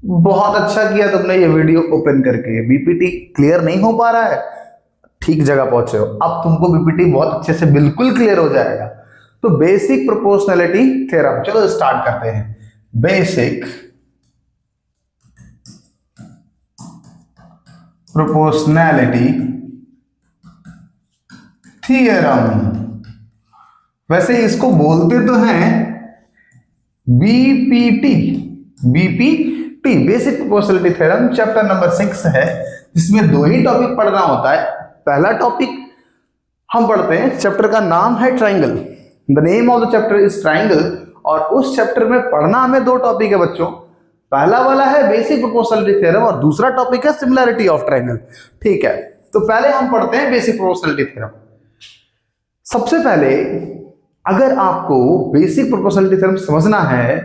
बहुत अच्छा किया तुमने ये वीडियो ओपन करके। बीपीटी क्लियर नहीं हो पा रहा है, ठीक जगह पहुंचे हो। अब तुमको बीपीटी बहुत अच्छे से बिल्कुल क्लियर हो जाएगा। तो बेसिक प्रोपोर्शनैलिटी थ्योरम, चलो स्टार्ट करते हैं। बेसिक प्रोपोर्शनैलिटी थ्योरम, वैसे इसको बोलते तो हैं BPT. BPT basic proportionality theorem chapter number 6 है, जिसमें दो ही टॉपिक पढ़ना होता है। पहला टॉपिक हम पढ़ते हैं, चैप्टर का नाम है triangle. The name of the chapter is triangle. और उस चैप्टर में पढ़ना हमें दो टॉपिक है बच्चों। पहला वाला है बेसिक प्रोपोर्शनैलिटी थ्योरम और दूसरा टॉपिक है सिमिलैरिटी ऑफ ट्राइंगल। ठीक है, तो पहले हम पढ़ते हैं बेसिक प्रोपोर्शनैलिटी थ्योरम। सबसे पहले अगर आपको बेसिक प्रोपोर्शनैलिटी थ्योरम समझना है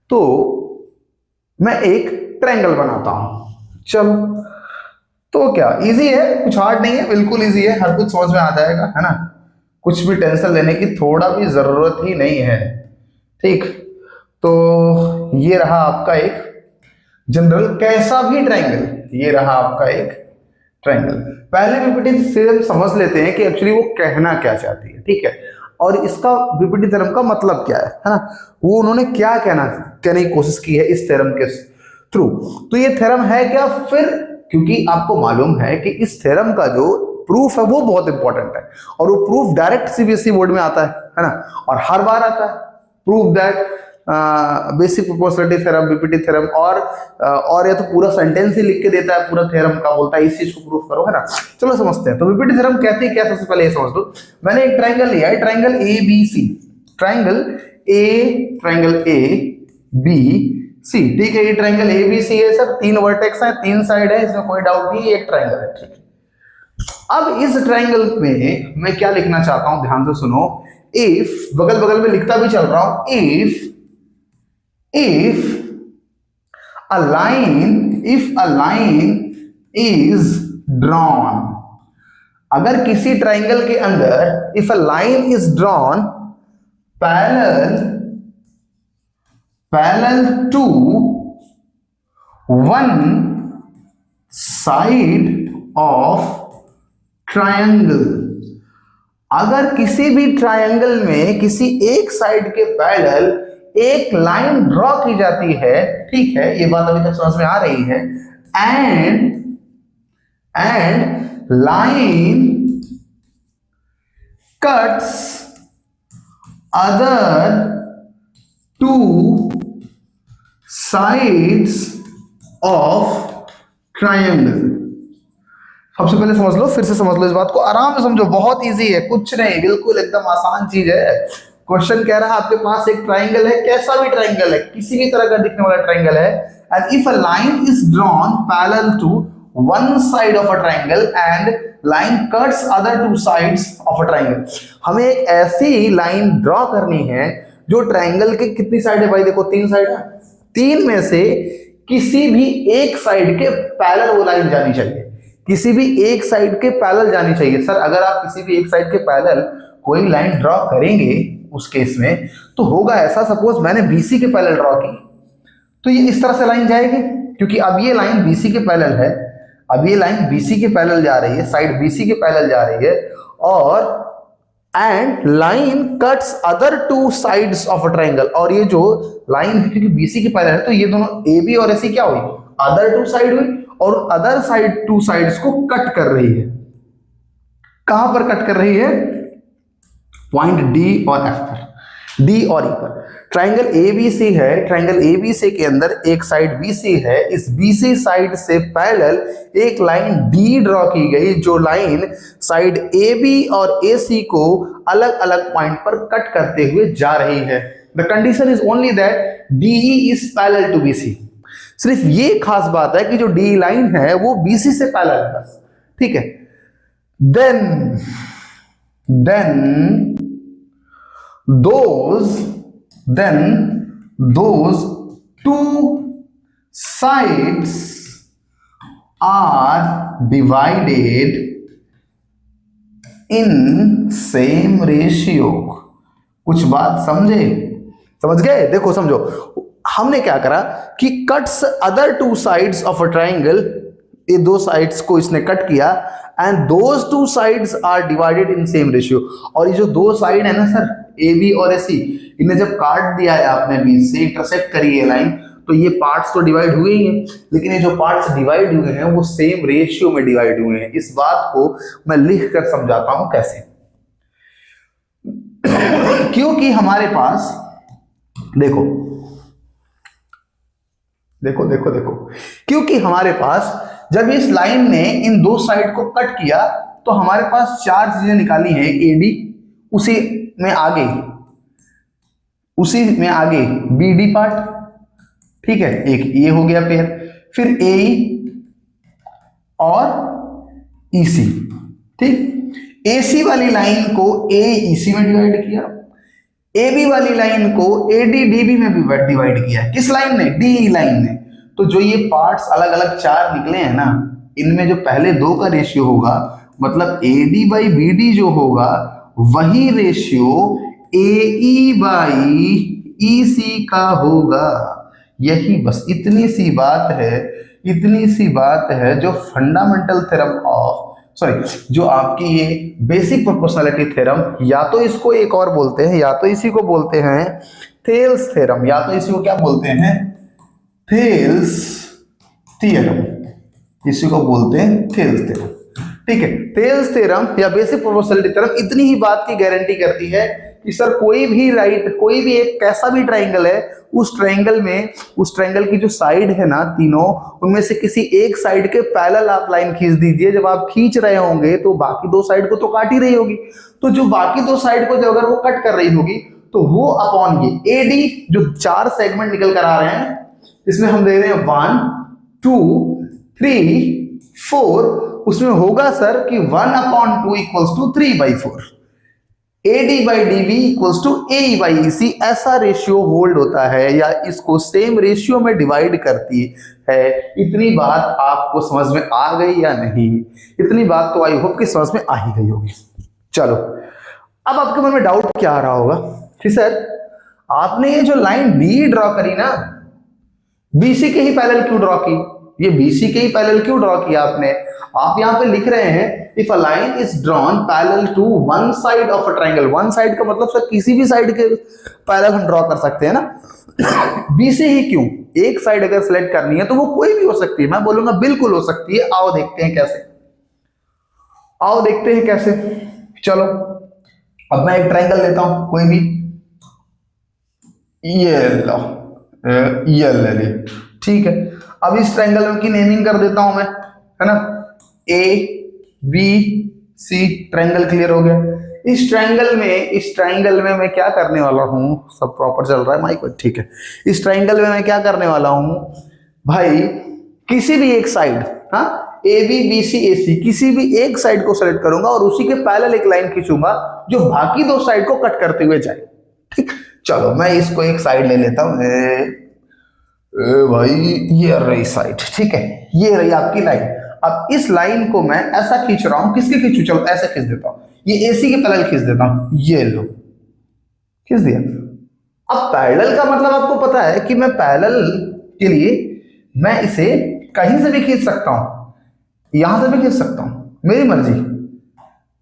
तो मैं एक ट्रायंगल बनाता हूं। चलो, तो क्या इजी है, कुछ हार्ड नहीं है, बिल्कुल इजी है, हर कुछ समझ में आ जाएगा, है ना। कुछ भी टेंशन लेने की थोड़ा भी जरूरत ही नहीं है। ठीक, तो ये रहा आपका एक जनरल कैसा भी ट्रायंगल, ये रहा आपका एक ट्रायंगल। पहले बीपीटी थ्योरम समझ लेते हैं कि एक्चुअली वो कहना क्या चाहती है। ठीक है, और इसका बीपीटी थ्योरम का मतलब क्या है ना, वो उन्होंने क्या कहने की कोशिश की है इस थ्योरम के थ्रू। तो ये थ्योरम है क्या फिर, क्योंकि आपको मालूम है कि इस थ्योरम का जो प्रूफ है वो बहुत इंपॉर्टेंट है, और वो प्रूफ डायरेक्ट सीबीएसई बोर्ड में आता है ना, और हर बार आता है। Proof that basic proportionality theorem, BPT theorem, और या तो पूरा सेंटेंस ही लिख के देता है पूरा थ्योरम का, बोलता है इस चीज को प्रूफ करो, है ना। चलो समझते हैं। तो बीपीटी थ्योरम कहती है क्या, सबसे पहले ये समझ लो। मैंने एक ट्रायंगल लिया है, triangle A B C, triangle A B C. ठीक है, ये ट्रायंगल ए बी सी है सर, तीन वर्टेक्स है, तीन साइड है, इसमें कोई डाउट नहीं, एक ट्रायंगल है। ठीक है, अब इस ट्रायंगल में मैं क्या लिखना चाहता हूं, ध्यान से सुनो। इफ, बगल बगल में लिखता भी चल रहा हूं, if a line is drawn, अगर किसी ट्राइंगल के अंदर if a line is drawn parallel to one side of triangle, अगर किसी भी ट्रायंगल में किसी एक साइड के पैरेलल एक लाइन ड्रॉ की जाती है, ठीक है, ये बात अभी तक समझ में आ रही है, and line cuts other two sides of triangle. सबसे पहले समझ लो, फिर से समझ लो, इस बात को आराम से समझो, बहुत इजी है, कुछ नहीं, बिल्कुल एकदम आसान चीज है। क्वेश्चन कह रहा है आपके पास एक ट्राइंगल है, कैसा भी ट्राइंगल है, किसी भी तरह का दिखने वाला ट्राइंगल है, and if a line is drawn parallel to one side of a triangle and line cuts other two sides of a triangle. हमें एक ऐसी लाइन ड्रॉ करनी है जो ट्राइंगल के कितनी साइड है भाई, देखो तीन साइड है, तीन में से किसी भी एक साइड के पैरेलल वो लाइन जानी चाहिए, किसी भी एक साइड के पैरेलल जानी चाहिए। सर अगर आप किसी भी एक साइड के पैरेलल कोई लाइन ड्रॉ करेंगे उस केस में तो होगा ऐसा, सपोज मैंने बीसी के पैरेलल ड्रॉ की, तो ये इस तरह से लाइन जाएगी, क्योंकि अब ये लाइन बीसी के पैरेलल है, अब ये लाइन बीसी के पैरेलल जा रही है, साइड बीसी के पैरेलल जा रही है, और and line cuts other two sides of a triangle, और ये जो लाइन है क्योंकि बीसी के पैरेलल है तो ये दोनों ए बी और एसी क्या हुई, अदर टू साइड हुई, और अदर साइड टू साइड्स को कट कर रही है। कहां पर कट कर रही है, पॉइंट डी और एफ पर, डी और ई पर। ट्राइंगल एबीसी है, ट्राइंगल एबीसी के अंदर एक साइड बीसी है, इस बीसी साइड से पैरेलल एक लाइन डी ड्रॉ की गई, जो लाइन साइड एबी और एसी को अलग अलग पॉइंट पर कट करते हुए जा रही है। The condition is only that DE is parallel to BC. सिर्फ ये खास बात है कि जो डी लाइन है वो बीसी से पैरेलल है बस, ठीक है। Then those two sides are divided in same ratio। कुछ बात समझे, समझ गए, देखो समझो, हमने क्या करा कि cuts other two sides of a triangle, ये दो साइड्स को इसने कट किया, and those two sides are divided in same ratio. और ये जो दो साइड है ना सर, ए बी और ए सी, इन्हें जब काट दिया है आपने बीच से, इंटरसेक्ट करी है लाइन, तो ये पार्ट्स तो डिवाइड हुए ही हैं, लेकिन ये जो पार्ट्स डिवाइड हुए हैं वो सेम रेशियो में डिवाइड हुए हैं। इस बात को मैं लिख कर समझाता हूं कैसे। क्योंकि हमारे पास देखो देखो देखो देखो, क्योंकि हमारे पास जब इस लाइन ने इन दो साइड को कट किया तो हमारे पास चार चीजें निकाली हैं। एडी उसी में आगे, उसी में आगे बीडी पार्ट, ठीक है, एक ये हो गया पेयर, फिर ए और ईसी, ठीक। एसी वाली लाइन को ए ईसी में डिवाइड किया, एबी वाली लाइन को एडी डीबी में भी डिवाइड किया। किस लाइन ने? डी लाइन ने। तो जो ये पार्ट्स अलग अलग चार निकले हैं ना, इनमें जो पहले दो का रेशियो होगा, मतलब एडी बाई बीडी जो होगा वही रेशियो एई बाई ईसी का होगा। यही बस इतनी सी बात है, इतनी सी बात है जो फंडामेंटल थ्योरम ऑफ, सॉरी, जो आपकी ये बेसिक प्रोपोर्शनैलिटी थ्योरम, या तो इसको एक और बोलते हैं, या तो इसी को बोलते हैं थेल्स थ्योरम, या तो इसी को क्या बोलते हैं? Thales theorem. इसी को बोलते हैं थेल्स थ्योरम, ठीक है। थेल्स थ्योरम या बेसिक प्रोपोर्शनैलिटी थ्योरम इतनी ही बात की गारंटी करती है कि सर कोई भी कोई भी एक कैसा भी ट्राइंगल है, उस ट्राइंगल की जो साइड है ना तीनों, उनमें से किसी एक साइड के पैरेलल आप लाइन खींच दीजिए। जब आप खींच रहे होंगे तो बाकी दो साइड को तो काट ही रही होगी, तो जो बाकी दो साइड को जो अगर वो कट कर रही होगी तो वो अपॉन ये एडी जो चार सेगमेंट निकल कर आ रहे हैं, इसमें हम दे रहे हैं 1 2 3 4, उसमें होगा सर कि 1/2 equals to 3/4, AD by DB equals to AE by EC। ऐसा रेशियो होल्ड होता है या इसको सेम रेशियो में डिवाइड करती है। इतनी बात आपको समझ में आ गई या नहीं? इतनी बात तो आई होप कि समझ में आ ही गई होगी। चलो, अब आपके मन में डाउट क्या आ रहा होगा कि सर आपने ये जो लाइन बी ड्रॉ करी ना, BC के ही पैरेलल क्यों ड्रॉ की? ये BC के ही पैरेलल क्यों ड्रॉ किया आपने? आप यहां पे लिख रहे हैं if a line is drawn parallel to one side of a triangle. One side का मतलब सर किसी भी साइड के पैरेलल हम ड्रॉ कर सकते हैं ना। BC ही क्यों? एक साइड अगर सिलेक्ट करनी है तो वो कोई भी हो सकती है। मैं बोलूंगा बिल्कुल हो सकती है। आओ देखते हैं कैसे, आओ देखते हैं कैसे। चलो, अब मैं एक ट्राइंगल लेता हूं कोई भी, ये लो, ये ले ली, ठीक है। अब इस ट्राइंगल की नेमिंग कर देता हूं मैं, है ना। A B C triangle clear हो गया। इस ट्राइंगल में मैं क्या करने वाला हूं, सब प्रॉपर चल रहा है माइक, ठीक है। इस ट्राइंगल में मैं क्या करने वाला हूं भाई, किसी भी एक साइड, हाँ, ए बी बी सी ए सी, किसी भी एक साइड को सेलेक्ट करूंगा और उसी के पैरेलल एक लाइन खींचूंगा जो बाकी दो साइड को कट करते हुए जाए, ठीक। चलो, मैं इसको एक साइड ले लेता हूं, भाई ये रही साइड, ठीक है, ये रही आपकी लाइन। अब इस लाइन को मैं ऐसा खींच रहा हूं, किसके खींचू? चलो ऐसे खींच देता हूं, ये एसी के पैरेलल खींच देता हूं, ये लो, खींच दिया। अब पैरेलल का मतलब आपको पता है कि मैं पैरेलल के लिए मैं इसे कहीं से भी खींच सकता हूं, यहां से भी खींच सकता हूं, मेरी मर्जी।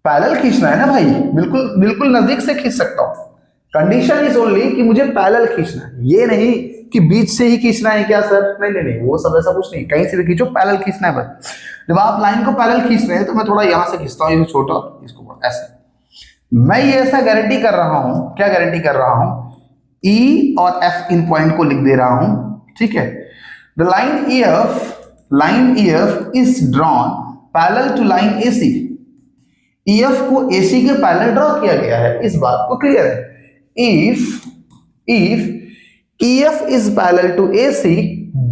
पैरेलल खींचना है ना भाई, बिल्कुल बिल्कुल नजदीक से खींच सकता हूं। कंडीशन इज ओनली कि मुझे पैरेलल खींचना है, ये नहीं कि बीच से ही खींचना है क्या सर? नहीं नहीं नहीं, वो सब ऐसा कुछ नहीं, कहीं से भी खींचो, पैरेलल खींचना है बस। जब आप लाइन को पैरेलल खींच रहे हैं तो मैं थोड़ा यहां से खींचता हूं, ये छोटा, इसको बड़ा, ऐसे। मैं ये ऐसा गारंटी कर रहा हूं, क्या गारंटी कर रहा हूं? E और F इन पॉइंट को लिख दे रहा हूं, ठीक है। The line EF is drawn parallel to line AC। EF को AC के पैरेलल ड्रॉ किया गया है, इस बात को क्लियर है। If EF is parallel to AC,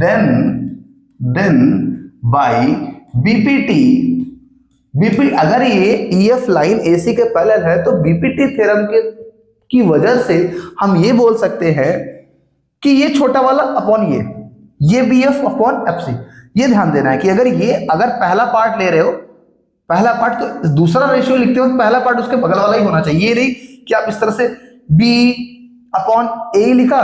then by BPT, अगर ये EF लाइन AC के पैरेलल है तो BPT थ्योरम की वजह से हम ये बोल सकते हैं कि ये छोटा वाला अपॉन ये BF अपॉन FC। ये ध्यान देना है कि अगर पहला पार्ट ले रहे हो, पहला पार्ट, तो दूसरा रेशियो लिखते हो तो पहला पार्ट उसके बगल वाला ही होना चाहिए। ये नहीं कि आप इस तरह से B अपॉन A लिखा,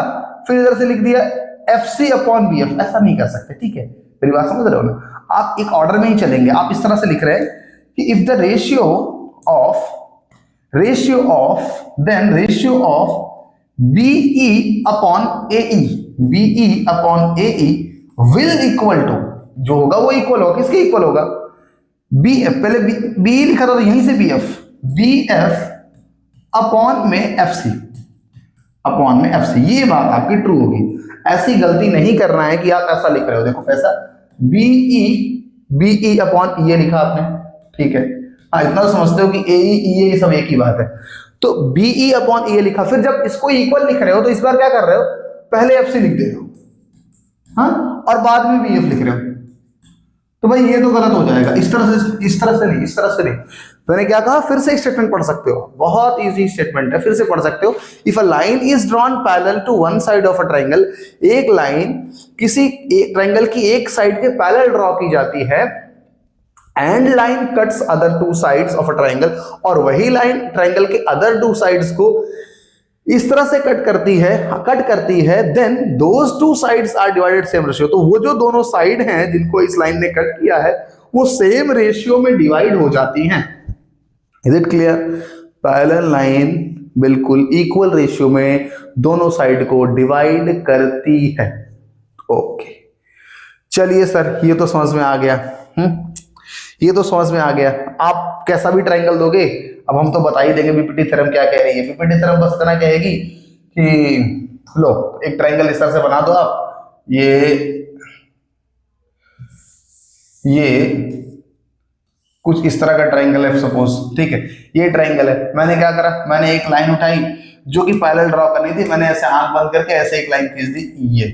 फिर इधर से लिख दिया F C upon B F, ऐसा नहीं कर सकते, ठीक है, मेरी बात समझ रहे हो ना। आप एक ऑर्डर में ही चलेंगे, आप इस तरह से लिख रहे हैं कि if the ratio of then ratio of BE upon A will equal to, जो होगा वो इक्वल होगा, किसके इक्वल होगा, बी एफ, पहले बी लिखा था तो यहीं से बी एफ अपॉन में एफ सी, ये बात आपकी ट्रू होगी। ऐसी गलती नहीं करना है कि आप ऐसा लिख रहे हो, देखो ऐसा बीई अपॉन ये लिखा आपने, ठीक है, हाँ इतना समझते हो कि ए सब एक ही बात है, तो बीई अपॉन ए लिखा, फिर जब इसको इक्वल लिख रहे हो तो इस बार क्या कर रहे हो, पहले एफ सी लिख दे रहे हो, हाँ, और बाद में बी एफ लिख रहे हो, तो भाई ये तो गलत हो जाएगा। इस तरह से नहीं। मैंने क्या कहा, फिर से स्टेटमेंट पढ़ सकते हो, बहुत इजी स्टेटमेंट है, फिर से पढ़ सकते हो। If a line is drawn parallel to one side of a triangle, एक लाइन किसी ट्राइंगल की एक साइड के पैरेलल ड्रॉ की जाती है, and line cuts other two sides of a triangle, और वही लाइन ट्राइंगल के अदर टू साइड्स को इस तरह से कट करती है, then those two sides are divided same ratio, तो वो जो दोनों साइड हैं जिनको इस लाइन ने कट किया है वो सेम रेशियो में डिवाइड हो जाती हैं। Is it clear? Parallel line बिल्कुल इक्वल रेशियो में दोनों साइड को डिवाइड करती है। ओके, चलिए सर ये तो समझ में आ गया, ये तो समझ में आ गया। आप कैसा भी ट्राइंगल दोगे, अब हम तो बता ही देंगे बीपीटी थ्योरम क्या कह रही है। बीपीटी थ्योरम बस इतना कहेगी कि लो एक ट्राइंगल इस तरह से बना दो आप, ये कुछ इस तरह का ट्राइंगल है सपोज, ठीक है, ये ट्राइंगल है। मैंने क्या करा, मैंने एक लाइन उठाई जो कि पैरेलल ड्रॉ करनी थी, मैंने ऐसे आंख बंद करके ऐसे एक लाइन खींच दी, ये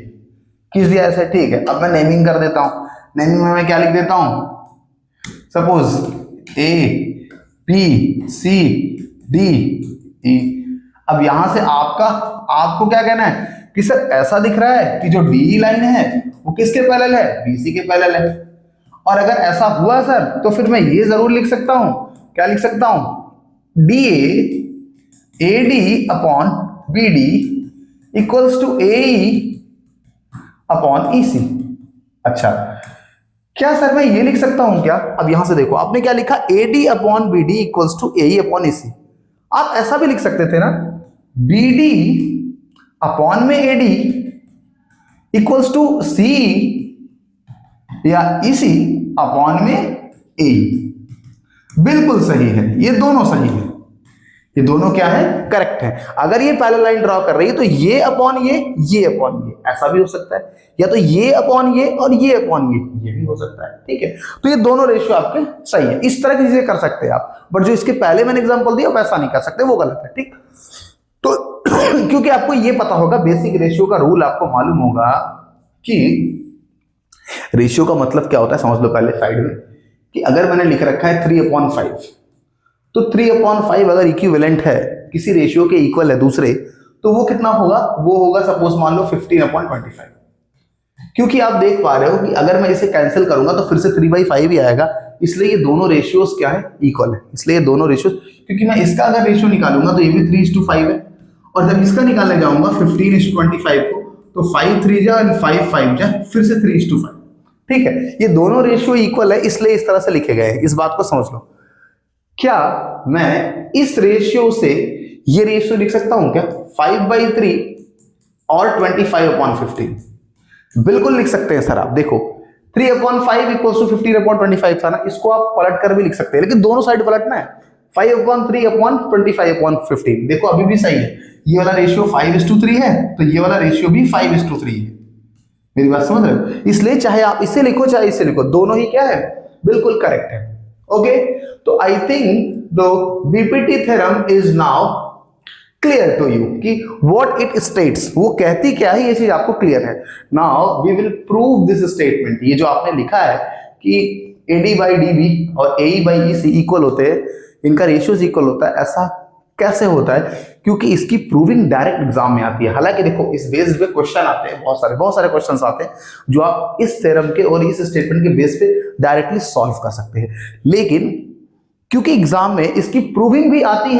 खींच दिया ऐसे, ठीक है। अब मैं नेमिंग कर देता हूं, नेमिंग में मैं क्या लिख देता हूं, suppose A B C D E. अब यहां से आपको क्या कहना है कि सर ऐसा दिख रहा है कि जो डी लाइन है वो किसके पैरेलल है, बीसी के पैरेलल है। और अगर ऐसा हुआ सर तो फिर मैं ये जरूर लिख सकता हूं, क्या लिख सकता हूं, D A D upon B D equals to A upon E C. अच्छा, क्या सर मैं ये लिख सकता हूं क्या? अब यहां से देखो आपने क्या लिखा, A D upon B D equals to A upon E C. आप ऐसा भी लिख सकते थे ना, बी डी अपॉन में ए डी इक्वल्स टू सी या ई सी अपॉन में ए। बिल्कुल सही है, ये दोनों सही है, ये दोनों क्या है, करेक्ट है। अगर ये पैरेलल लाइन ड्रॉ कर रही है तो ये अपॉन ये अपॉन ये, ऐसा भी हो सकता है, या तो ये अपॉन ये और ये अपॉन ये भी हो सकता है, ठीक है। तो ये दोनों रेशियो आपके सही है, इस तरह की चीजें कर सकते हैं आप, बट जो इसके पहले मैंने एग्जांपल दिया वैसा नहीं कर सकते, वो गलत है, ठीक। तो क्योंकि आपको ये पता होगा, बेसिक रेशियो का रूल आपको मालूम होगा कि रेशियो का मतलब क्या होता है, समझ लो पहले साइड में, कि अगर मैंने लिख रखा है 3/5, तो 3/5 अगर इक्विवेलेंट है, किसी रेशियो के इक्वल है दूसरे, तो वो कितना होगा, वो होगा सपोज मान लो 15/25। क्योंकि आप देख पा रहे हो कि अगर मैं इसे कैंसिल करूंगा तो फिर से 3/5 ही आएगा, इसलिए ये दोनों रेशियोज क्या है, इक्वल है। इसलिए ये दोनों रेशियोज, क्योंकि मैं इसका अगर रेशियो निकालूंगा तो ये भी 3:5 है, और जब इसका निकालने जाऊंगा 15:25 को, तो 5 3 जा और 5 5 जा, फिर से 3:5, ठीक है। ये दोनों रेशियो इक्वल है, इसलिए इस तरह से लिखे गए हैं, इस बात को समझ लो। क्या मैं इस रेशियो से ये रेशियो लिख सकता हूं क्या, 5/3 और 25/15? बिल्कुल लिख सकते हैं सर। आप देखो 3/5 इक्वल्स टू 15/25 था ना, इसको आप पलट कर भी लिख सकते हैं, लेकिन दोनों साइड पलटना है। 5/3/25/15 देखो अभी भी सही है, ये वाला रेशियो 5:3 है, तो ये वाला रेशियो भी 5:3 है। मेरी बात समझ रहे हो? इसलिए चाहे आप इसे लिखो चाहे इसे लिखो, दोनों ही क्या है, बिल्कुल करेक्ट है। ओके, तो I think the BPT theorem is now clear to you कि व्हाट इट स्टेट्स, वो कहती क्या है, ये चीज आपको क्लियर है। Now we will prove this statement. ये जो आपने लिखा है कि AD/DB और AE/EC इक्वल होते हैं, इनका रेशियोज इक्वल होता है, ऐसा कैसे होता है? क्योंकि इसकी प्रूविंग डायरेक्ट एग्जाम में आती है। हालांकि देखो इस बेस पे क्वेश्चन आते हैं, बहुत सारे क्वेश्चंस आते हैं जो आप इस थ्योरम के और इस स्टेटमेंट के बेस पे डायरेक्टली सॉल्व कर सकते हैं, लेकिन क्योंकि एग्जाम में इसकी प्रूविंग भी आती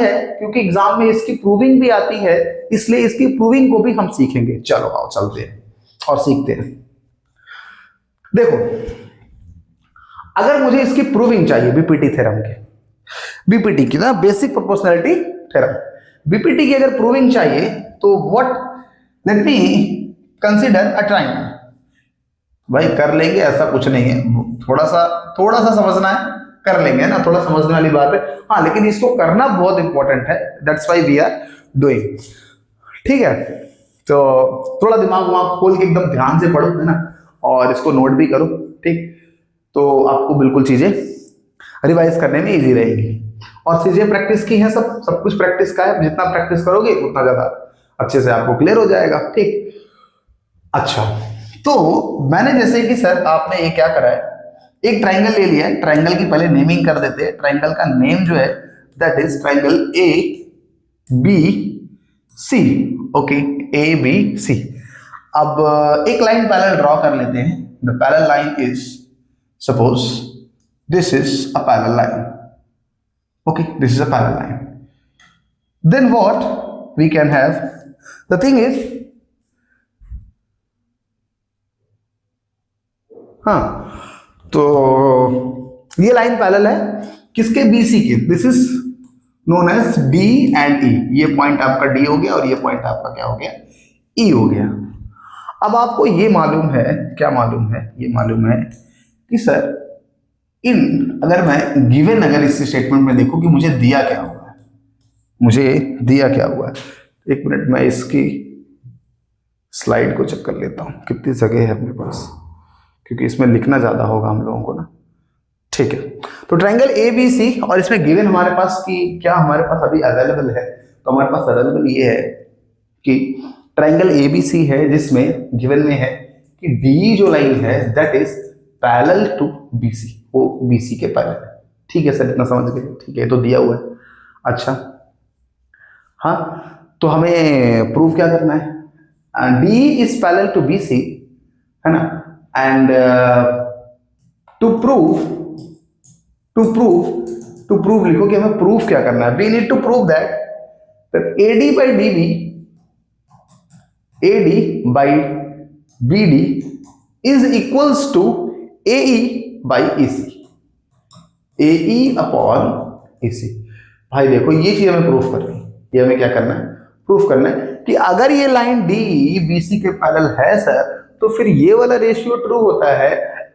है, इसलिए इसकी प्रूविंग को भी हम सीखेंगे। चलो आओ चलते हैं। और सीखते हैं। देखो, अगर मुझे इसकी प्रूविंग चाहिए बीपीटी थ्योरम की, बीपीटी की ना बेसिक प्रोपोर्शनैलिटी थ्योरम, बीपीटी की अगर प्रूविंग चाहिए तो what, let me consider a triangle. भाई कर लेंगे, ऐसा कुछ नहीं है, थोड़ा सा समझना है, कर लेंगे ना, थोड़ा समझने वाली बात है। हाँ, लेकिन इसको करना बहुत इंपॉर्टेंट है, that's why we are doing. ठीक है, तो थोड़ा दिमाग वमाग खोल के एकदम ध्यान से पढ़ो, है ना, और इसको नोट भी करो। ठीक, तो आपको बिल्कुल चीजें रिवाइज करने में इजी रहेगी। और चीजें प्रैक्टिस की है, सब कुछ प्रैक्टिस का है, जितना प्रैक्टिस करोगे उतना ज्यादा अच्छे से आपको क्लियर हो जाएगा। ठीक, अच्छा, तो मैंने जैसे कि सर आपने ये क्या करा है, एक ट्राइंगल ले लिया है, ट्राइंगल की पहले नेमिंग कर देते हैं। ट्राइंगल का नेम जो है that is triangle A B C. Okay, A B C. अब एक लाइन पैरेलल ड्रॉ कर लेते हैं। The parallel line is, suppose this is a parallel line. Okay, this is a parallel line. Then what we can have, the thing is, हाँ, तो ये line parallel है किसके, बीसी के। This is known as D and E. ये point आपका D हो गया और ये पॉइंट आपका क्या हो गया, ई हो गया। अब आपको ये मालूम है, क्या मालूम है, ये मालूम है कि सर अगर मैं गिवन, अगर इस स्टेटमेंट में देखो कि मुझे दिया क्या हुआ है, मुझे दिया क्या हुआ है। एक मिनट, मैं इसकी स्लाइड को चेक कर लेता हूं कितनी जगह है अपने पास, क्योंकि इसमें लिखना ज्यादा होगा हम लोगों को ना। ठीक है, तो ट्रायंगल ए बी सी, और इसमें गिवन हमारे पास की क्या, हमारे पास अभी अवेलेबल है, तो हमारे पास अवेलेबल ये है कि ट्रायंगल ए बी सी है, जिसमें गिवन में है कि डी जो लाइन है that is parallel to B C, वो बी सी के पैरेलल है। ठीक है सर, इतना समझ गए। ठीक है, तो दिया हुआ है। अच्छा, हाँ, तो हमें प्रूफ क्या करना है, D is parallel to B C, है ना, एंड टू प्रूव लिखो कि हमें प्रूफ क्या करना है। We need to prove that AD by DB, AD by BD is equals to AE by EC, AE upon EC। भाई देखो, ये चीज हमें प्रूफ करनी है, ये हमें क्या करना है, प्रूफ करना है कि अगर ये लाइन D BC के पैरेलल है सर, तो फिर ये वाला रेशियो ट्रू होता है।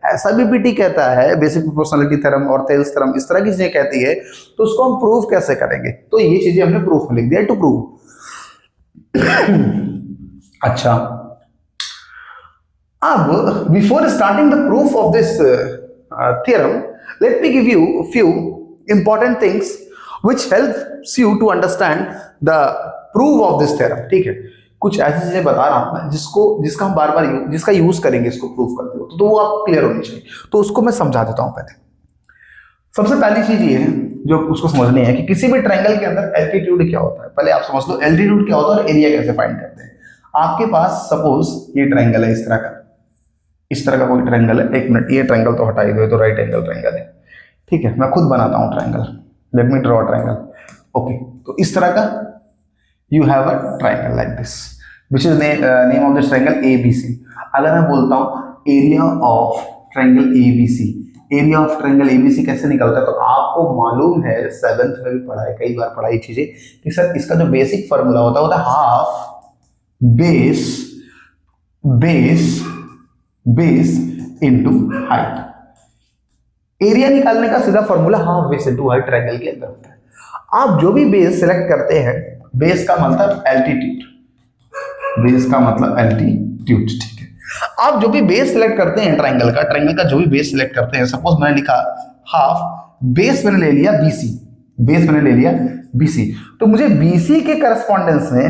ऐसा भी बीपीटी कहता है, बेसिक प्रोपोर्शनैलिटी थ्योरम और थेल्स थ्योरम इस तरह की चीजें कहती है, तो उसको हम प्रूफ कैसे करेंगे, तो ये चीजें हमने प्रूफ में लिख दिया, टू प्रूव। अच्छा, अब before starting the proof of this theorem, let me give you few important things which helps you to understand the proof of this theorem. ठीक है, कुछ ऐसी चीजें बता रहा हूं मैं जिसका हम बार बार जिसका यूज करेंगे इसको प्रूफ करते हो, तो वो आप क्लियर होनी चाहिए, तो उसको मैं समझा देता हूं। पहले सबसे पहली चीज ये है जो उसको समझनी है कि किसी भी ट्रायंगल के अंदर एल्टीट्यूड क्या होता है। पहले आप समझ लो एल्टीट्यूड क्या होता है और एरिया कैसे फाइंड करते हैं। आपके पास सपोज ये ट्रायंगल है, इस तरह का कोई ट्रायंगल है। एक मिनट, ये ट्रायंगल तो हटा ही दो, तो राइट एंगल ट्रायंगल है। ठीक है, मैं खुद बनाता हूं triangle, let me draw triangle. Okay, तो इस तरह का you have a triangle like this which is name of this triangle ABC। अगर मैं बोलता हूँ area of triangle ABC, area of triangle ABC कैसे निकलता है, तो आपको मालूम है, 7th में भी पढ़ा है, कई बार पढ़ाई चीजें, कि सर इसका जो बेसिक फॉर्मूला होता है half base into height. Area निकालने का सीधा formula half base into height triangle के अंदर होता है। आप जो भी बेस सिलेक्ट करते हैं, बेस का मतलब एल्टीट्यूड, बेस का मतलब एल्टीट्यूड। ठीक है, आप जो भी बेस सिलेक्ट करते हैं ट्रायंगल का जो भी बेस सिलेक्ट करते हैं, सपोज मैंने लिखा हाफ, बेस मैंने ले लिया BC, बेस मैंने ले लिया BC, तो मुझे BC के करस्पॉन्डेंस में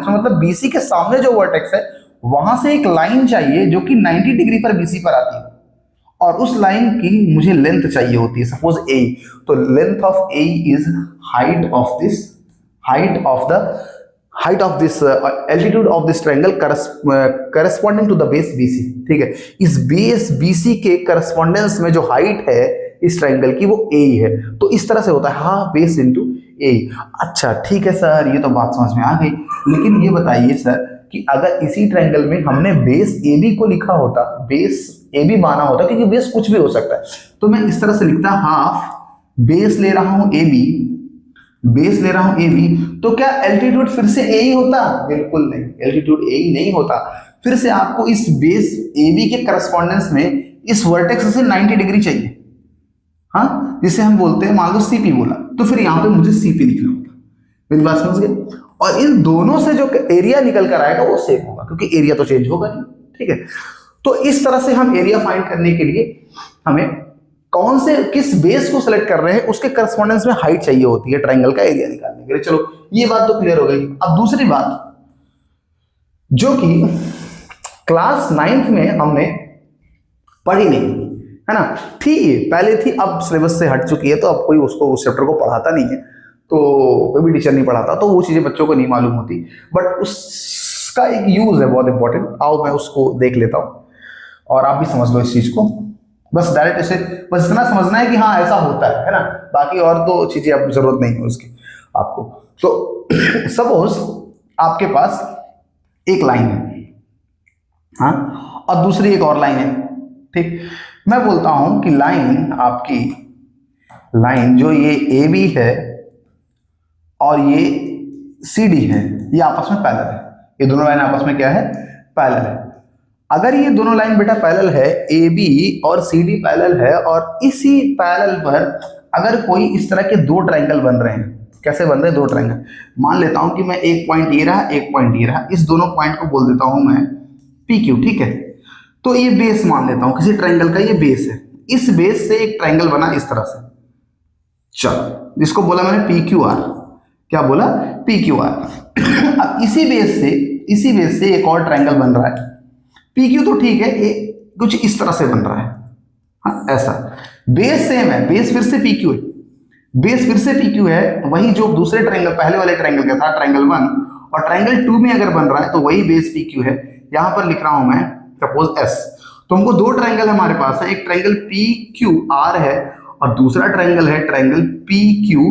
मतलब BC के सामने जो वर्टेक्स है वहां से एक लाइन चाहिए जो कि 90 डिग्री पर BC पर आती है, और उस लाइन की मुझे लेंथ चाहिए होती है, सपोज A, तो length of A is height of this altitude of this triangle corresponding to the base BC। ठीक है, इस बेस BC के करस्पॉन्डेंस में जो हाइट है इस ट्रायंगल की वो A है, तो इस तरह से होता है हाफ बेस इनटू A। अच्छा ठीक है सर, ये तो बात समझ में आ गई, लेकिन ये बताइए सर कि अगर इसी ट्रायंगल में हमने बेस ए बी को लिखा होता, बेस ए बी माना होता, क्योंकि बेस कुछ भी हो सकता है, तो मैं इस तरह से लिखता हाफ बेस ले रहा हूं ए बी, बेस ले रहा हूं ए बी, तो क्या एल्टीट्यूड फिर से ए ही होता? बिल्कुल नहीं, एल्टीट्यूड ए ही नहीं होता। फिर से आपको इस बेस ए बी के करस्पॉन्डेंस में इस वर्टेक्स से 90 डिग्री चाहिए, हाँ, जिसे हम बोलते हैं, मान लो सीपी बोला, तो फिर यहां पे मुझे सीपी लिखना होगा। मेरी बात समझ गए? और इन दोनों से जो एरिया निकल कर आएगा वो सेम होगा, क्योंकि एरिया तो चेंज होगा नहीं, ठीक है। तो इस तरह से हम एरिया फाइंड करने के लिए हमें कौन से किस बेस को सिलेक्ट कर रहे हैं उसके करस्पॉन्डेंस में हाइट चाहिए होती है ट्रायंगल का एरिया निकालने के लिए। चलो ये बात तो क्लियर हो गई। अब दूसरी बात जो कि क्लास 9th में हमने पढ़ी नहीं है ना, थी पहले थी, अब सिलेबस से हट चुकी है, तो अब कोई उसको उस चैप्टर को पढ़ाता नहीं है, तो कोई भी टीचर नहीं पढ़ाता, तो वो चीजें बच्चों को नहीं मालूम होती, बट उसका एक यूज है बहुत इंपॉर्टेंट। आओ मैं उसको देख लेता हूं और आप भी समझ लो इस चीज को। बस डायरेक्ट इसे बस इतना समझना है कि हाँ ऐसा होता है ना, बाकी और तो चीजें अब जरूरत नहीं है उसकी आपको। तो सपोज आपके पास एक लाइन है, हाँ, और दूसरी एक और लाइन है, ठीक। मैं बोलता हूं कि लाइन आपकी, लाइन जो ये ए बी है और ये सी डी है, ये आपस में पैरेलल है, ये दोनों लाइन आपस में क्या है? पैरेलल है। अगर ये दोनों लाइन बेटा पैरेलल है, ए बी और सी डी पैरेलल है, और इसी पैरेलल पर अगर कोई इस तरह के दो ट्रायंगल बन रहे हैं, कैसे बन रहे हैं दो ट्रायंगल? मान लेता हूं कि मैं एक पॉइंट ये रहा, एक पॉइंट ये रहा, इस दोनों पॉइंट को बोल देता हूं मैं पी क्यू, ठीक है। तो ये बेस मान लेता हूं किसी ट्रायंगल का, ये बेस है, इस बेस से एक ट्रायंगल बना इस तरह से, चलो जिसको बोला मैंने पी क्यू आर, क्या बोला? P Q are. अब इसी बेस से एक और ट्रायंगल बन रहा है, पी क्यू तो ठीक है, ये कुछ इस तरह से बन रहा है, हाँ ऐसा। बेस सेम है, बेस फिर से पी क्यू है, बेस फिर से पी क्यू है, वही जो दूसरे ट्रायंगल पहले वाले ट्रायंगल का था, ट्रायंगल 1, और ट्रायंगल 2 में अगर बन रहा है तो वही बेस पी क्यू है। यहां पर लिख रहा हूं मैं सपोज एस। तो हमको दो ट्रायंगल हमारे पास है, एक ट्रायंगल पी क्यू आर है और दूसरा ट्रायंगल है ट्रायंगल पी क्यू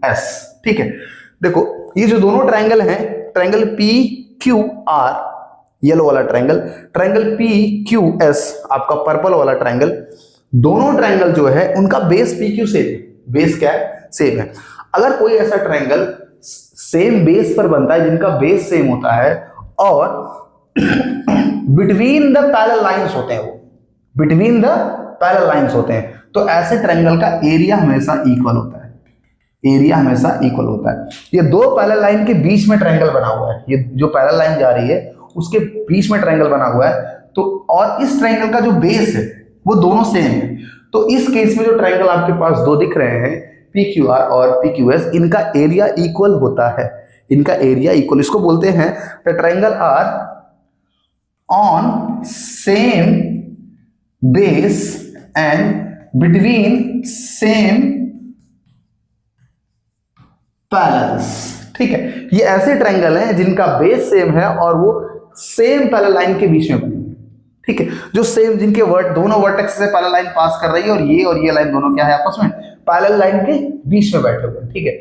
एस, ठीक है। देखो ये जो दोनों ट्रायंगल हैं, triangle P Q R yellow वाला triangle, triangle P Q S आपका पर्पल वाला ट्रायंगल, दोनों ट्रायंगल जो है उनका बेस पी क्यू सेम है, बेस क्या है? सेम है। अगर कोई ऐसा ट्रायंगल सेम बेस पर बनता है, जिनका बेस सेम होता है और बिटवीन द पैरेलल लाइंस होते हैं, वो बिटवीन द पैरेलल लाइंस होते हैं, तो ऐसे ट्रायंगल का एरिया हमेशा इक्वल होता है, एरिया हमेशा इक्वल होता है। ये दो पैरेलल लाइन के बीच में ट्रायंगल बना हुआ है, ये जो पैरेलल लाइन जा रही है उसके बीच में ट्रायंगल बना हुआ है, तो और इस ट्रायंगल का जो बेस है वो दोनों सेम है। तो इस केस में जो ट्रायंगल आपके पास दो दिख रहे हैं, पी क्यू आर और पी क्यू एस, इनका एरिया इक्वल होता है, इनका एरिया इक्वल, इसको बोलते हैं the triangle are on same base and between same parallels, ठीक है। ये ऐसे ट्रायंगल हैं जिनका बेस सेम है और वो सेम पैरेलल लाइन के बीच में बने, ठीक है, जो सेम, जिनके दोनों वर्टेक्स से पैरेलल लाइन पास कर रही है, और ये लाइन दोनों क्या है आपस में? पैरेलल लाइन के बीच में बैठे हुए, ठीक है,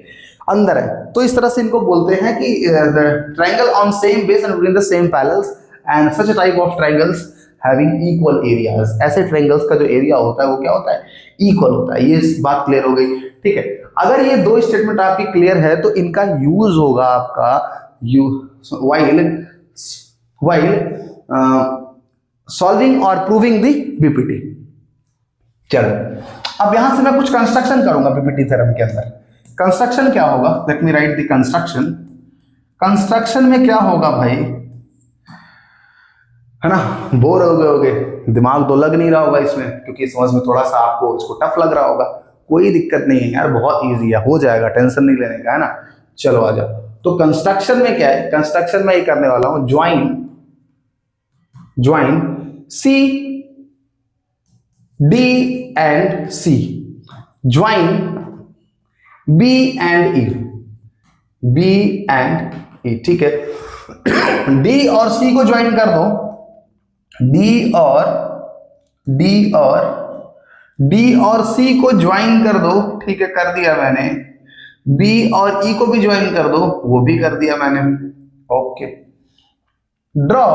अंदर है। तो इस तरह से इनको बोलते हैं कि triangle on same base and between the same parallels and such type of triangles having equal areas. ऐसे ट्रायंगल्स का जो एरिया होता है वो क्या होता है? इक्वल होता है। ये बात क्लियर हो गई, ठीक है। अगर ये दो स्टेटमेंट आपकी क्लियर है तो इनका यूज होगा आपका while सॉल्विंग और प्रूविंग दी बीपीटी। चलो अब यहां से मैं कुछ कंस्ट्रक्शन करूंगा बीपीटी थ्योरम के अंदर। कंस्ट्रक्शन क्या होगा? Let me right the construction. Construction में क्या होगा भाई, है ना, बोर हो गए होगे, दिमाग तो लग नहीं रहा होगा इसमें, क्योंकि समझ में थोड़ा सा आपको इसको टफ लग रहा होगा। कोई दिक्कत नहीं है यार, बहुत इजी है, हो जाएगा, टेंशन नहीं लेने का, है ना। चलो आ जाओ। तो कंस्ट्रक्शन में क्या है? कंस्ट्रक्शन में ये करने वाला हूं, join C D and C, join B and E, B and E, ठीक है। डी और सी को ज्वाइन कर दो, डी और सी को ज्वाइन कर दो, ठीक है, कर दिया मैंने। बी और ई को भी ज्वाइन कर दो, वो भी कर दिया मैंने, ओके। ड्रॉ,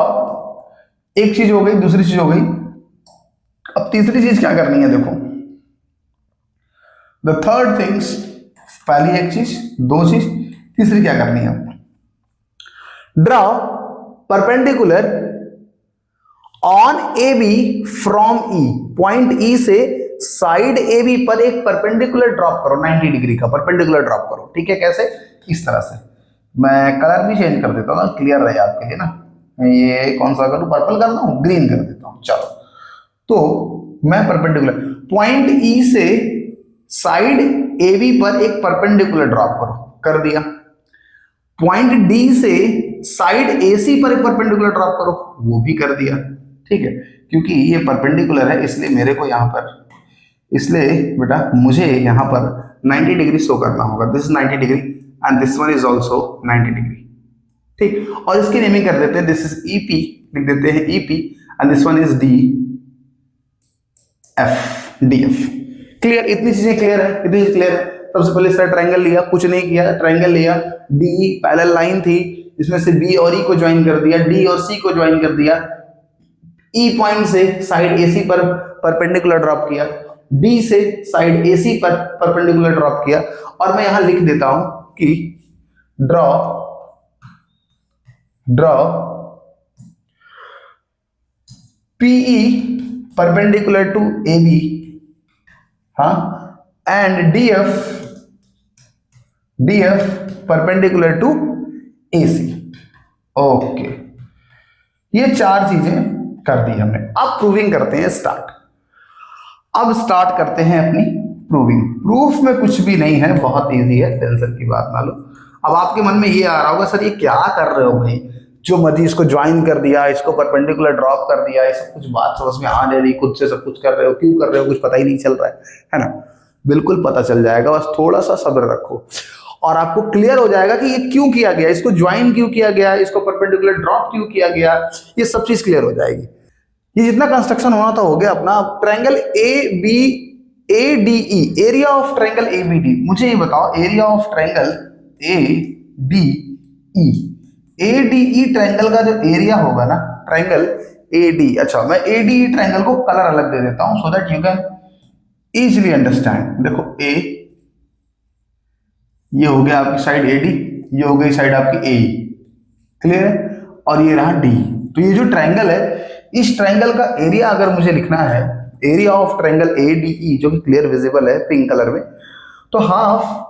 एक चीज हो गई, दूसरी चीज हो गई, अब तीसरी चीज क्या करनी है देखो, द थर्ड थिंग्स, पहली एक चीज, दो चीज, तीसरी क्या करनी है, draw perpendicular on A B from E, point E से साइड ए बी पर एक परपेंडिकुलर ड्रॉप करो, 90 डिग्री का परपेंडिकुलर ड्रॉप करो। ठीक है, कैसे, इस तरह से। मैं कलर भी चेंज कर देता हूँ ना, क्लियर रहे आपके लिए ना। ये कौन सा करूँ, पर्पल कर दूं, ग्रीन कर देता हूँ। चलो, तो मैं परपेंडिकुलर पॉइंट ई से साइड ए बी पर एक परपेंडिकुलर ड्रॉप करो, कर दिया। पॉइंट डी से साइड एसी पर एक परपेंडिकुलर ड्रॉप करो, वो भी कर दिया। ठीक है, क्योंकि ये परपेंडिकुलर है इसलिए मेरे को यहां पर, इसलिए बेटा मुझे यहां पर 90 डिग्री शो करना होगा। This is 90 degree and this one is also 90 degree. ठीक, और इसकी नेमिंग कर देते हैं, दिस इज ईपी, लिख देते हैं EP and this one is D F, D F. Clear, इतनी चीजें क्लियर है, इतनी चीज क्लियर है। सबसे पहले इसका ट्रायंगल लिया, कुछ नहीं किया, ट्रायंगल लिया, डी पैरेलल लाइन थी, इसमें से बी और ई को ज्वाइन कर दिया, डी और सी को ज्वाइन कर दिया, ई पॉइंट से साइड एसी पर परपेंडिकुलर ड्रॉप किया, डी से साइड एसी पर परपेंडिकुलर ड्रॉप किया, और मैं यहां लिख देता हूं कि draw PE perpendicular to A B, हाँ, and DF perpendicular to AC. Okay, ये चार चीजें कर दी हमने। अब प्रूविंग करते हैं, अब स्टार्ट करते हैं अपनी प्रूविंग। प्रूफ में कुछ भी नहीं है, बहुत इजी है, टेंशन की बात ना लो। अब आपके मन में ये आ रहा होगा, सर ये क्या कर रहे हो भाई, जो मर्जी इसको ज्वाइन कर दिया, इसको परपेंडिकुलर ड्रॉप कर दिया, ये सब कुछ बात समझ में आ नहीं रही, खुद से सब कुछ कर रहे हो, क्यों कर रहे हो, कुछ पता ही नहीं चल रहा है ना। बिल्कुल पता चल जाएगा, बस थोड़ा सा सब्र रखो और आपको क्लियर हो जाएगा कि ये क्यों किया गया, इसको ज्वाइन क्यों किया गया, इसको परपेंडिकुलर ड्रॉप क्यों किया गया, ये सब चीज क्लियर हो जाएगी। ये जितना कंस्ट्रक्शन होना था हो गया अपना। Triangle A B A D E, area of triangle A B D, मुझे ये बताओ area of triangle A D E, A D E triangle का जो एरिया होगा ना, ट्रायंगल ए डी, अच्छा मैं ए डी ई ट्रायंगल को कलर अलग दे देता हूं so that you can easily understand. देखो ए, ये हो गया आपकी साइड ए डी, ये हो गई साइड आपकी ए, क्लियर है, और ये रहा डी। तो ये जो ट्रायंगल है, इस ट्रायंगल का एरिया अगर मुझे लिखना है, area of triangle A D ई, जो कि क्लियर विजिबल है पिंक कलर में, तो हाफ,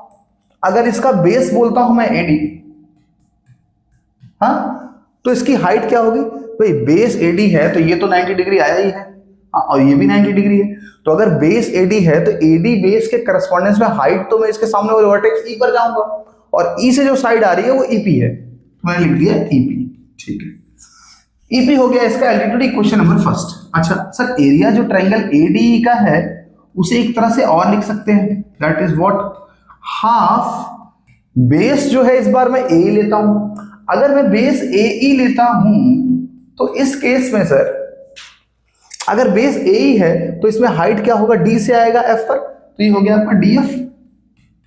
अगर इसका बेस बोलता हूं मैं ए डी, हाँ, तो इसकी हाइट क्या होगी भाई, बेस ए डी है तो ये तो 90 डिग्री आया ही है, हाँ, और ये भी 90 डिग्री है, तो अगर बेस एडी है तो एडी बेस के करस्पॉन्डेंस में हाइट, तो मैं इसके सामने वाले वर्टेक्स ई पर जाऊंगा, और ई से जो साइड आ रही है वो ईपी है, तो मैंने लिख दिया ईपी। ठीक है, ईपी हो गया इसका एल्टीट्यूड, क्वेश्चन नंबर फर्स्ट। अच्छा सर, एरिया जो ट्रायंगल एडीई का है उसे एक तरह से और लिख सकते हैं, that is what, half base जो है, इस बार मैं ए लेता हूं, अगर मैं बेस ए ई लेता हूं तो इस केस में सर, अगर बेस ए ही है तो इसमें हाइट क्या होगा, डी से आएगा एफ पर, तो ये हो गया आपका डी एफ,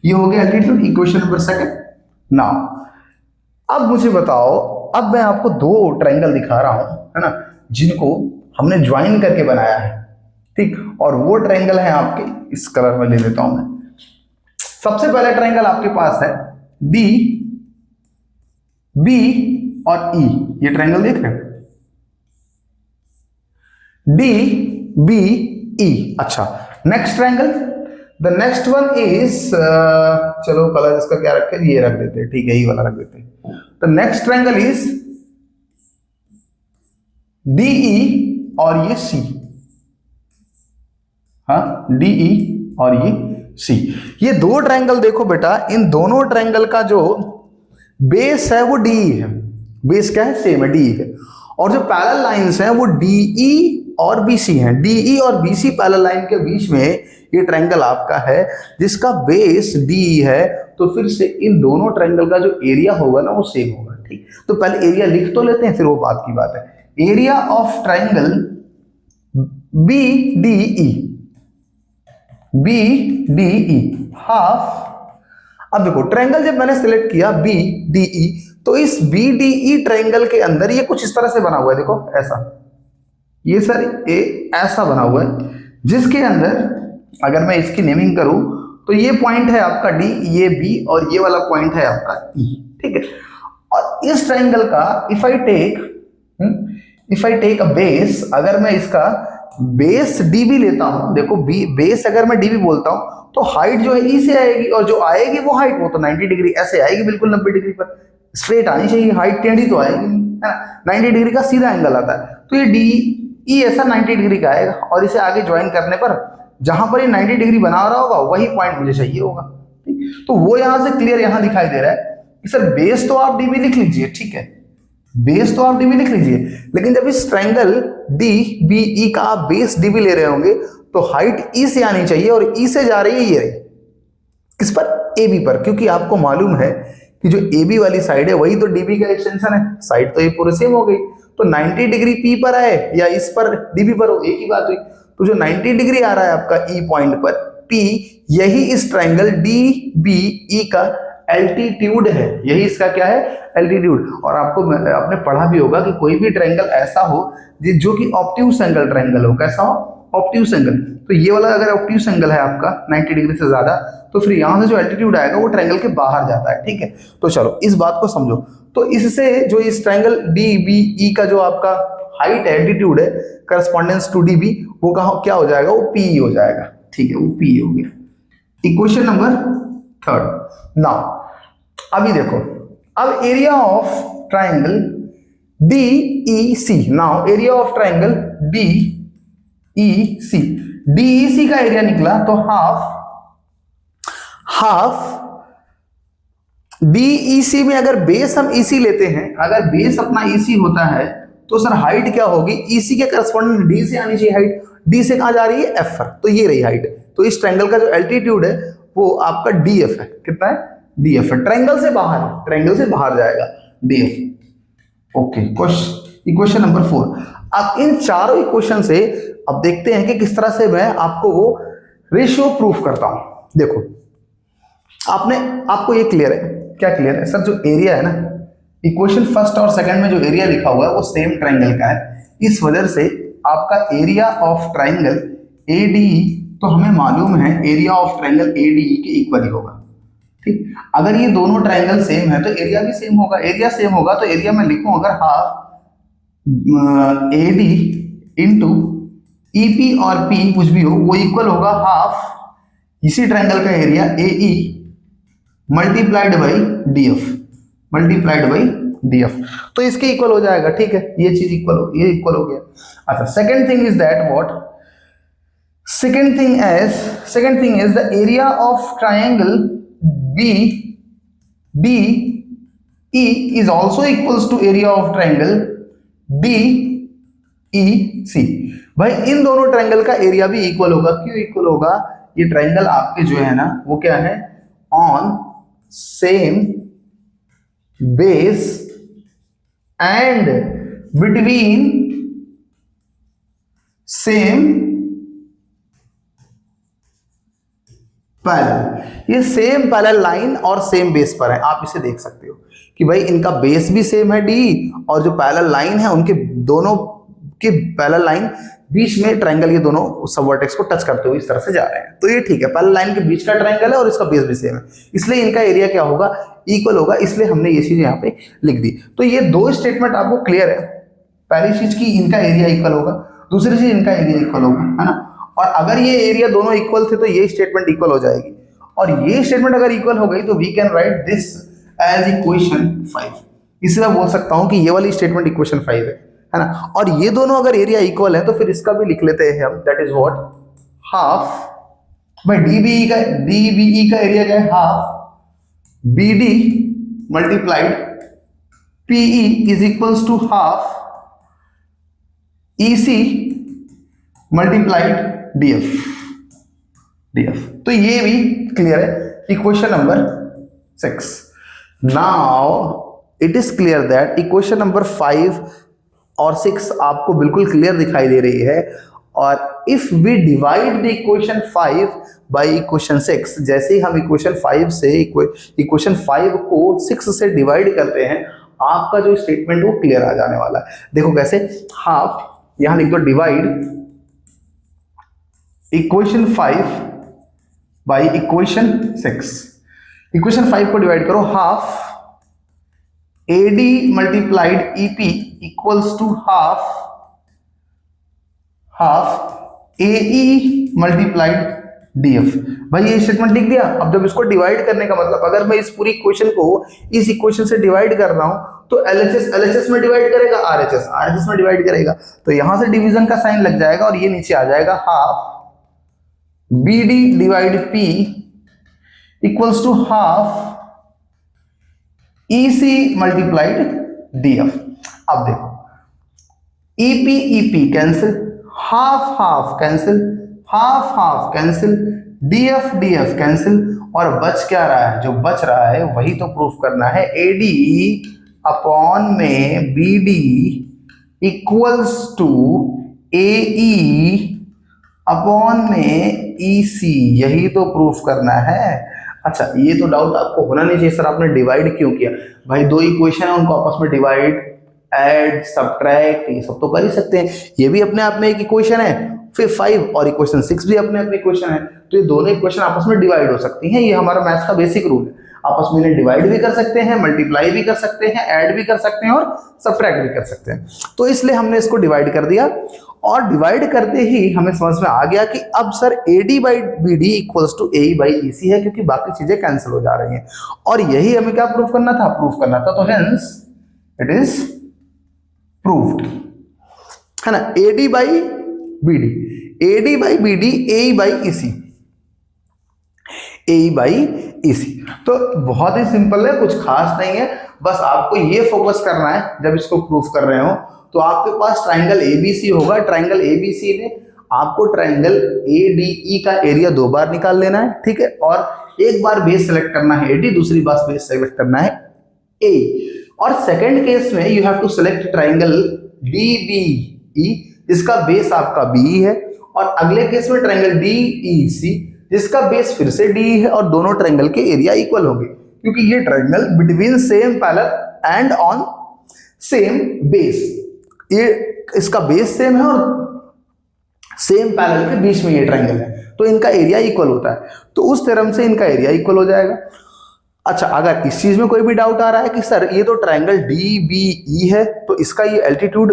ये हो गया altitude, equation number second. Now अब मुझे बताओ, अब मैं आपको दो ट्रायंगल दिखा रहा हूं, है ना, जिनको हमने ज्वाइन करके बनाया है, ठीक, और वो ट्रायंगल है आपके, इस कलर में ले लेता हूं मैं। सबसे पहला ट्रायंगल आपके पास है डी बी और ई, ये ट्रायंगल देख रहे हो, डी बी ई। अच्छा, next triangle, the next one is, चलो कलर इसका क्या रखें, ये रख देते हैं, ठीक है, यही वाला रख देते हैं। The next triangle is DE और ये सी, हाँ, डीई और ये सी। ये दो ट्रायंगल देखो बेटा, इन दोनों ट्रायंगल का जो बेस है वो डीई है, बेस क्या है, सेम है, डीई है, और जो पैरेलल लाइंस हैं वो डीई और बीसी हैं, डीई और बीसी पैरेलल लाइन के बीच में ये ट्रायंगल आपका है जिसका बेस डीई है, तो फिर से इन दोनों ट्रायंगल का जो एरिया होगा ना वो सेम होगा। ठीक, तो पहले एरिया लिख तो लेते हैं, फिर वो बात की बात है। Area of triangle B DE, B DE half. अब देखो ट्रायंगल जब मैंने सिलेक्ट किया बी डीई, तो इस BDE ट्रायंगल के अंदर ये कुछ इस तरह से बना हुआ है, देखो ऐसा, ये सर ऐसा बना हुआ है, जिसके अंदर अगर मैं इसकी नेमिंग करूं तो ये पॉइंट है आपका D, ये B और ये वाला पॉइंट है आपका E, ठीक है। और इस ट्रायंगल का if I take a base, अगर मैं इसका बेस DB लेता हूं, देखो बेस अगर मैं DB बोलता हूं तो हाइट जो है E से आएगी, और जो आएगी वो हाइट वो तो 90 डिग्री ऐसे आएगी, बिल्कुल 90 डिग्री पर स्ट्रेट आनी चाहिए, हाइट टेढ़ी तो आएगी नहीं, है ना, 90 डिग्री का सीधा एंगल आता है, तो ये DE ऐसा 90 डिग्री का आएगा, और इसे आगे ज्वाइन करने पर जहां पर ये 90 डिग्री बना रहा होगा वही पॉइंट मुझे चाहिए होगा, ठीक। तो वो यहां से क्लियर यहां दिखाई दे रहा है कि सर बेस तो आप DB लिख लीजिए, ठीक है, बेस तो आप DB लिख लीजिए, लेकिन जब इस ट्रायंगल DBE का आप बेस DB ले रहे होंगे तो हाइट E से आनी चाहिए, और E से जा रही है ये रही, किस पर, AB पर, क्योंकि आपको मालूम है कि जो AB वाली साइड है वही तो DB का एक्सटेंशन है, साइड तो ये पूरे सेम हो गई, तो 90 डिग्री P पर आए या इस पर DB पर हो, एक ही बात हुई। तो जो 90 डिग्री आ रहा है आपका E पॉइंट पर P, यही इस ट्रायंगल DBE का एल्टीट्यूड है, यही इसका क्या है, एल्टीट्यूड। और आपने पढ़ा भी होगा कि कोई भी ट्रायंगल ऐसा हो जो कि ऑब्ट्यूज एंगल ट्रायंगल हो, कैसा हो, ऑब्ट्यूज एंगल, तो ये वाला अगर ऑब्ट्यूज एंगल है आपका 90 डिग्री से ज्यादा, तो फिर यहां से जो एल्टीट्यूड आएगा वो ट्रायंगल के बाहर जाता है, ठीक है। तो चलो इस बात को समझो, तो इससे जो इस ट्रायंगल DBE का जो आपका हाइट एल्टीट्यूड है करस्पॉन्डेंस टू DB, वो कहा क्या हो जाएगा, वो PE हो जाएगा, ठीक है, वो PE हो गया। इक्वेशन नंबर 3 नाउ अभी देखो, अब area of triangle DEC, now area of triangle DEC का एरिया निकला तो हाफ DEC में अगर बेस हम EC लेते हैं, अगर बेस अपना EC होता है तो सर हाइट क्या होगी, EC के करस्पॉन्डेंट D से आनी चाहिए हाइट, D से कहां जा रही है, F पर, तो ये रही हाइट। तो इस ट्रायंगल का जो एल्टीट्यूड है वो आपका DF है, कितना है, DF है, ट्रायंगल से बाहर जाएगा DF। Okay, equation number 4। अब इन चारों इक्वेशन से अब देखते हैं कि किस तरह से मैं आपको वो रेशियो प्रूफ करता हूं। देखो आपको ये क्लियर है, क्या क्लियर है सर, जो एरिया है ना, इक्वेशन फर्स्ट और सेकंड में जो एरिया लिखा हुआ है वो सेम ट्रायंगल का है, इस वजह से आपका एरिया ऑफ ट्रायंगल ADE, तो हमें मालूम है एरिया ऑफ ट्रायंगल ADE के इक्वल ही होगा, ठीक। अगर ये दोनों ट्रायंगल सेम है तो एरिया भी सेम होगा, एरिया सेम होगा तो एरिया में लिखूं अगर हाफ AD इंटू EP और P कुछ भी हो वो इक्वल होगा हाफ इसी ट्रायंगल का area AE multiplied by DF, तो इसके इक्वल हो जाएगा, ठीक है, ये चीज इक्वल हो गया। अच्छा, second thing is that what, second thing is the area of triangle BDE is also equals to area of triangle DEC। भाई इन दोनों ट्रायंगल का एरिया भी इक्वल होगा, क्यों इक्वल होगा, ये ट्रायंगल आपके जो है ना वो क्या है, on same base and between same parallel, ये सेम पैरेलल लाइन और सेम बेस पर है, आप इसे देख सकते हो कि भाई इनका बेस भी सेम है D, और जो पैरेलल लाइन है उनके दोनों के पैरेलल लाइन बीच में ट्रायंगल, ये दोनों सब वर्टेक्स को टच करते हुए इस तरह से जा रहे हैं, तो ये ठीक है, पैरेलल लाइन के बीच का ट्रायंगल है और इसका बेस भी सेम है, इसलिए इनका एरिया क्या होगा, इक्वल होगा, इसलिए हमने ये चीज यहाँ पे लिख दी। तो ये दो स्टेटमेंट आपको क्लियर है, पहली चीज की इनका एरिया इक्वल होगा, दूसरी चीज इनका एरिया इक्वल होगा, है ना, और अगर ये एरिया दोनों इक्वल थे तो ये स्टेटमेंट इक्वल हो जाएगी, और ये स्टेटमेंट अगर इक्वल हो गई तो we can write this as equation 5। इसलिए मैं बोल सकता हूं कि ये वाली स्टेटमेंट इक्वेशन 5 है ना, और ये दोनों अगर एरिया इक्वल है तो फिर इसका भी लिख लेते हैं हम, दैट इज व्हाट, हाफ भाई DBE का एरिया क्या है, half BD multiplied PE is equals to half EC multiplied DF। तो ये भी क्लियर है, equation number 6। Now it is clear that equation number 5 और 6 आपको बिल्कुल क्लियर दिखाई दे रही है, और if we divide the equation 5 by equation 6, जैसे ही हम इक्वेशन 5 से इक्वेशन 5 को 6 से डिवाइड करते हैं, आपका जो स्टेटमेंट वो क्लियर आ जाने वाला है। देखो कैसे, हाफ, यहां लिख दो divide equation 5 by equation 6। Equation 5 को डिवाइड करो, half AD multiplied EP equals to half AE multiplied DF। भाई ये स्टेटमेंट लिख दिया। अब जब इसको डिवाइड करने का मतलब, अगर मैं इस पूरी इक्वेशन को इस इक्वेशन से डिवाइड कर रहा हूं तो LHS में डिवाइड करेगा, RHS में डिवाइड करेगा, तो यहां से डिवीजन का साइन लग जाएगा और ये नीचे आ जाएगा, half BD divide P equals to half EC multiplied DF। अब देखो, EP cancel, half cancel, half cancel, DF cancel, और बच क्या रहा है? जो बच रहा है वही तो प्रूफ करना है। AD अपॉन में BD equals to AE upon में EC, यही तो प्रूफ करना है। अच्छा, ये तो डाउट आपको होना नहीं चाहिए, सर आपने डिवाइड क्यों किया? भाई दो इक्वेशन है, उनको आपस में डिवाइड, ऐड, सब्ट्रैक्ट, ये सब तो कर ही सकते हैं। ये भी अपने आप में एक इक्वेशन है, फिर 5 और इक्वेशन 6 भी अपने अपने इक्वेशन है, तो ये दोनों इक्वेशन आपस में डिवाइड हो सकती हैं। ये हमारा मैथ्स का बेसिक रूल है। आपस में इन्हें डिवाइड भी कर सकते हैं, मल्टीप्लाई भी कर सकते हैं, ऐड भी कर सकते हैं और सब्ट्रैक्ट भी कर सकते हैं। तो इसलिए हमने इसको डिवाइड कर दिया, और डिवाइड करते ही हमें समझ में आ गया कि अब sir AD by BD equals to AE by EC है, क्योंकि बाकी चीजें कैंसिल हो जा रही हैं। और यही हमें क्या प्रूफ करना था? तो हेंस इट इज प्रूव्ड, है ना। AD by BD, AE by EC, तो बहुत ही सिंपल है, कुछ खास नहीं है। बस आपको ये फोकस करना है जब इसको प्रूफ कर रहे हो, तो आपके पास ट्राइंगल ABC होगा। ट्राइंगल ABC में आपको ट्राइंगल ADE का एरिया 2 बार निकाल लेना है, ठीक है, और एक बार बेस सेलेक्ट करना है AD, दूसरी बार बेस सेलेक्ट करना है A। और सेकंड केस में you have to select triangle DBE, जिसका बेस आपका BE है, और अगले केस में ट्राइंगल DEC, जिसका बेस फिर से DE है, और दोनों ट्राइंगल के एरिया इक्वल होंगे, क्योंकि ये triangle between same parallel and on same base, ये इसका बेस सेम है और सेम पैरेलल के बीच में ये ट्राइंगल है, तो इनका एरिया इक्वल होता है, तो उस थ्योरम से इनका एरिया इक्वल हो जाएगा। अच्छा, अगर इस चीज में कोई भी डाउट आ रहा है कि सर ये तो ट्राइंगल DBE है, तो इसका ये एल्टीट्यूड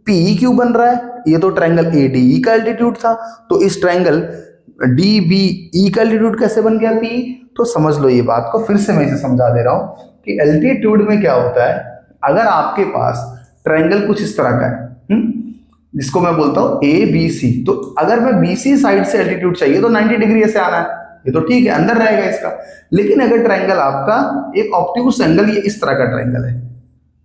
PE क्यों बन रहा है? ये तो ट्राइंगल ADE का एल्टीट्यूड था, तो इस ट्राइंगल DBE का एल्टीट्यूड कैसे बन गया PE? तो समझ लो ये बात को, फिर से मैं इसे समझा दे रहा हूं कि एल्टीट्यूड में क्या होता है। अगर आपके पास ट्राइंगल कुछ इस तरह का है, जिसको मैं बोलता हूं ABC, तो अगर मैं BC साइड से एल्टीट्यूड चाहिए तो 90 डिग्री ऐसे आना है, ये तो ठीक है, अंदर रहेगा इसका। लेकिन अगर ट्राइंगल आपका एक ऑब्ट्यूस एंगल, ये इस तरह का ट्राइंगल है,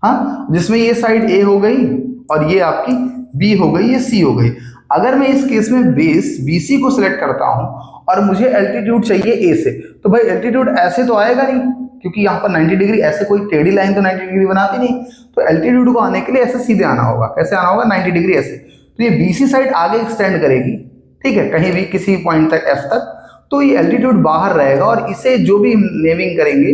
हाँ, जिसमें ये साइड A हो गई और ये आपकी B हो गई, ये C हो गई। अगर मैं इस केस में बेस BC को सिलेक्ट करता हूं और मुझे एल्टीट्यूड चाहिए A से, तो भाई एल्टीट्यूड ऐसे तो आएगा नहीं, क्योंकि यहाँ पर 90 डिग्री, ऐसे कोई टेढ़ी लाइन तो 90 डिग्री बनाती नहीं, तो एल्टीट्यूड को आने के लिए ऐसे सीधे आना होगा। कैसे आना होगा? 90 डिग्री ऐसे। तो ये BC साइड आगे एक्सटेंड करेगी, ठीक है, कहीं भी किसी पॉइंट तक F तक, तो ये एल्टीट्यूड बाहर रहेगा, और इसे जो भी नेमिंग करेंगे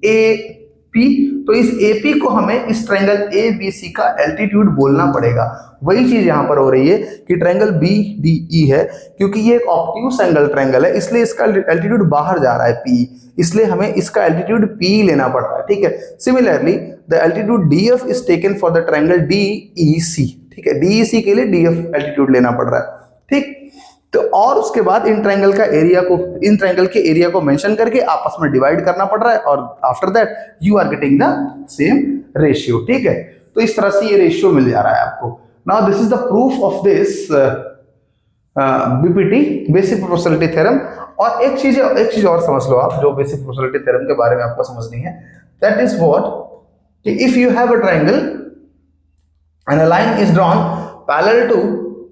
AP, तो इस AP को हमें इस ट्रायंगल ABC का एल्टीट्यूड बोलना पड़ेगा। वही चीज यहां पर हो रही है कि ट्रायंगल BDE है, क्योंकि ये एक ऑब्ट्यूस एंगल ट्रायंगल है, इसलिए इसका एल्टीट्यूड बाहर जा रहा है PE, इसलिए हमें इसका एल्टीट्यूड PE लेना पड़ रहा है, ठीक है। Similarly the altitude DF is taken for the triangle DEC, ठीक है, DEC के लिए DF एल्टीट्यूड लेना पड़ रहा है, ठीक। तो और उसके बाद इन ट्रायंगल का एरिया को, इन ट्रायंगल के एरिया को मेंशन करके आपस में डिवाइड करना पड़ रहा है, और after that you are getting the same ratio, ठीक है। तो इस तरह से ये रेशियो मिल जा रहा है आपको। Now this is the proof of this BPT, basic proportionality theorem. और एक चीज और समझ लो आप, जो बेसिक प्रोपोर्शनलिटी थ्योरम के बारे में आपको समझनी है, दैट इज व्हाट, कि if you have a triangle and a line is drawn parallel to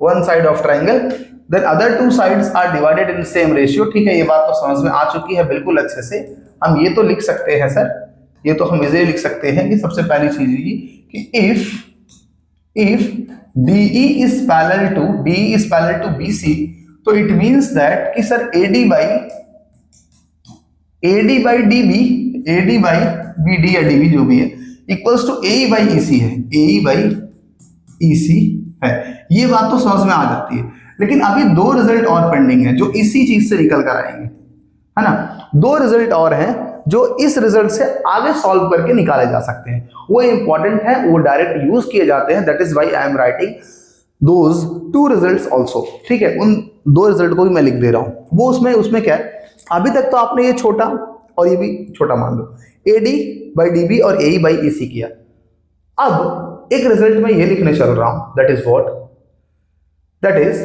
one side of triangle, then other two sides are divided in same ratio, ठीक है। ये बात तो समझ में आ चुकी है बिल्कुल अच्छे से। हम ये तो लिख सकते हैं सर, ये तो हम इजीली लिख सकते हैं कि सबसे पहली चीज ये कि if DE is parallel to BC, तो इट मींस दैट कि सर AD by BD या DB जो भी है equals to AE by EC है, AE by EC है। ये बात तो समझ में आ जाती है, लेकिन अभी दो रिजल्ट और पेंडिंग है जो इसी चीज से निकल कर आएंगे, है ना। दो रिजल्ट और हैं जो इस रिजल्ट से आगे सॉल्व करके निकाले जा सकते हैं, वो इंपॉर्टेंट है, वो डायरेक्ट यूज किए जाते हैं। That is why I am writing those two results also, ठीक है। उन दो रिजल्ट को भी मैं लिख दे रहा हूं। वो उसमें क्या है, अभी तक तो आपने ये छोटा और ये भी छोटा मान लो, AD by DB और AE by EC किया। अब एक रिजल्ट में ये लिखने चल रहा हूं, that is what, that is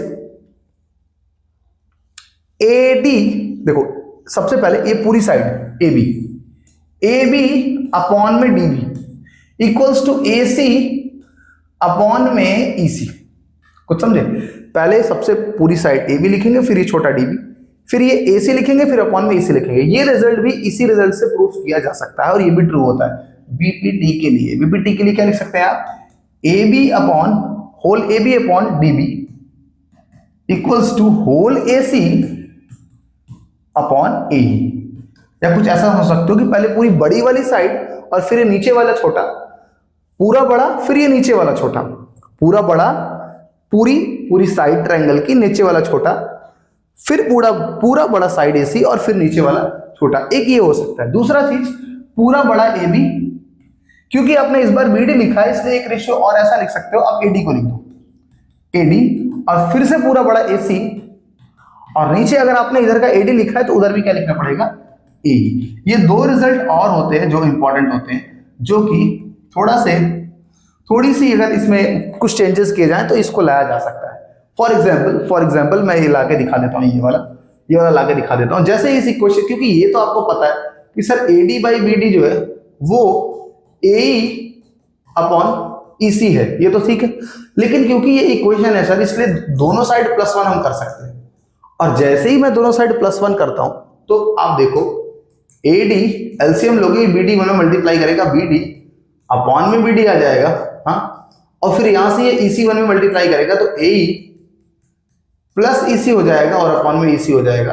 AD, देखो सबसे पहले ये पूरी साइड AB अपॉन में DB equals to AC upon में EC। कुछ समझे? पहले सबसे पूरी साइड AB लिखेंगे, फिर ये छोटा DB, फिर ये AC लिखेंगे, फिर अपॉन में EC लिखेंगे। ये रिजल्ट भी इसी रिजल्ट से प्रूफ किया जा सकता है और ये भी ट्रू होता है BPT के लिए। BPT के लिए क्या लिख सकते हैं आप, AB upon DB equals to whole AC upon AE। या कुछ ऐसा हो सकते हो कि पहले पूरी बड़ी वाली साइड और फिर ये नीचे वाला छोटा, पूरा बड़ा फिर ये नीचे वाला छोटा, पूरा बड़ा पूरी साइड ट्रायंगल की नीचे वाला छोटा, फिर पूरा बड़ा साइड AC और फिर नीचे वाला छोटा। एक ये हो सकता है। दूसरा चीज पूरा बड़ा AB, क्योंकि आपने इस बार BD लिखा है इसलिए एक रेशियो और ऐसा लिख सकते हो, आप AD को लिख दो, AD और फिर से पूरा बड़ा AC, और नीचे अगर आपने इधर का AD लिखा है तो उधर भी क्या लिखना पड़ेगा, AE। ये दो रिजल्ट और होते हैं जो इंपॉर्टेंट होते हैं, जो कि थोड़ी सी अगर इसमें कुछ चेंजेस किए जाएं तो इसको लाया जा सकता है। फॉर एग्जाम्पल मैं ये लाके दिखा देता हूँ, ये वाला लाके दिखा देता हूँ। जैसे इस इक्वेशन, क्योंकि ये तो आपको पता है कि सर AD by BD जो है वो AE अपॉन EC है, ये तो ठीक है। लेकिन क्योंकि ये इक्वेशन है सर, इसलिए दोनों साइड +1 हम कर सकते हैं। और जैसे ही मैं दोनों साइड +1 करता हूं तो आप देखो AD एलसीएम लोगे, BD में मल्टीप्लाई करेगा, BD अपॉन में BD आ जाएगा, हाँ, और फिर यहां से ये EC1 में मल्टीप्लाई करेगा तो AE प्लस EC हो जाएगा और अपॉन में EC हो जाएगा।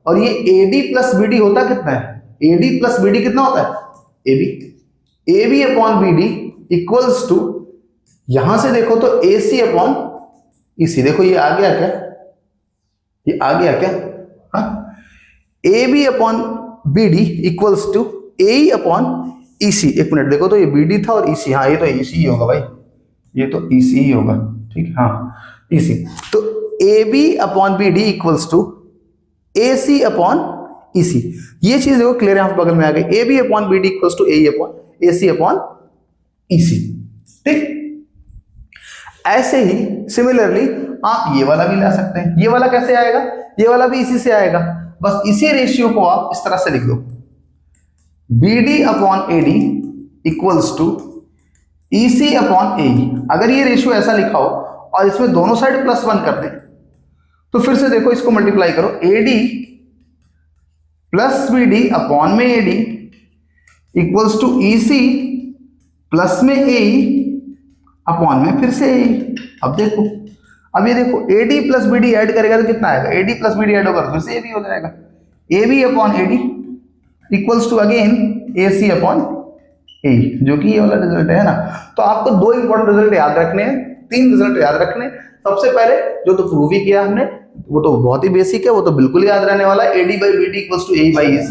और ये AD प्लस BD होता कितना है, AD प्लस BD कितना होता है, AB upon BD equals to, यहां से देखो तो AC अपॉन EC। देखो ये आ गया क्या, ये आ गया क्या, हाँ, AB upon BD equals to AE upon EC। एक मिनट देखो तो ये BD था और EC, हाँ ये तो EC ही होगा भाई, ये तो EC ही होगा, ठीक, हाँ EC। तो AB upon BD equals to AC upon EC। ये चीज देखो क्लियर यहां बगल में आ गई, AB upon BD equals to AE upon AC upon EC, ठीक। ऐसे ही सिमिलरली आप ये वाला भी ला सकते हैं। ये वाला कैसे आएगा, ये वाला भी इसी से आएगा, बस इसी रेशियो को आप इस तरह से लिख दो, BD upon AD equals to EC upon AE। अगर ये रेशियो ऐसा लिखा हो और इसमें दोनों साइड +1 कर दें तो फिर से देखो इसको मल्टीप्लाई करो, AD प्लस BD अपॉन में AD equals to EC plus में AE अपॉन में फिर से AE। अब ये देखो AD प्लस BD ऐड करेगा तो कितना आएगा, AD प्लस BD ऐड होगा तो फिर से AB हो जाएगा, AB upon AD equals to again AC upon AE, जो कि ये वाला रिजल्ट है ना। तो आपको दो इंपॉर्टेंट रिजल्ट याद रखने हैं, तीन रिजल्ट याद रखने हैं। सबसे पहले जो तो प्रूव ही किया हमने, वो तो बहुत ही बेसिक है, वो तो बिल्कुल याद रहने वाला है, AD by BD equals to AE by EC,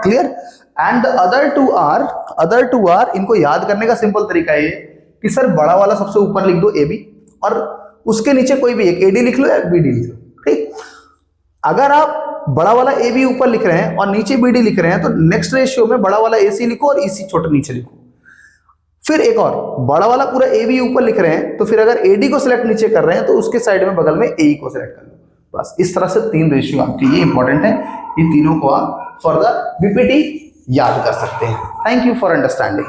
clear. And other two are इनको याद करने का सिंपल तरीका ये कि सर बड़ा वाला सबसे ऊपर लिख दो AB और उसके नीचे कोई भी एक AD लिख लो या BD लिख लो, ठीक। अगर आप बड़ा वाला AB ऊपर लिख रहे हैं और नीचे BD लिख रहे हैं तो नेक्स्ट रेशियो में बड़ा वाला AC लिखो और EC छोटा नीचे लिखो। फिर एक और, बड़ा वाला पूरा AB ऊपर लिख रहे हैं तो फिर अगर AD को सिलेक्ट नीचे कर रहे हैं तो उसके साइड में बगल में AE को सिलेक्ट कर लो। बस इस तरह से तीन रेशियो आपके ये इंपॉर्टेंट है, ये तीनों को आप फॉर द BPT याद कर सकते हैं। Thank you for understanding.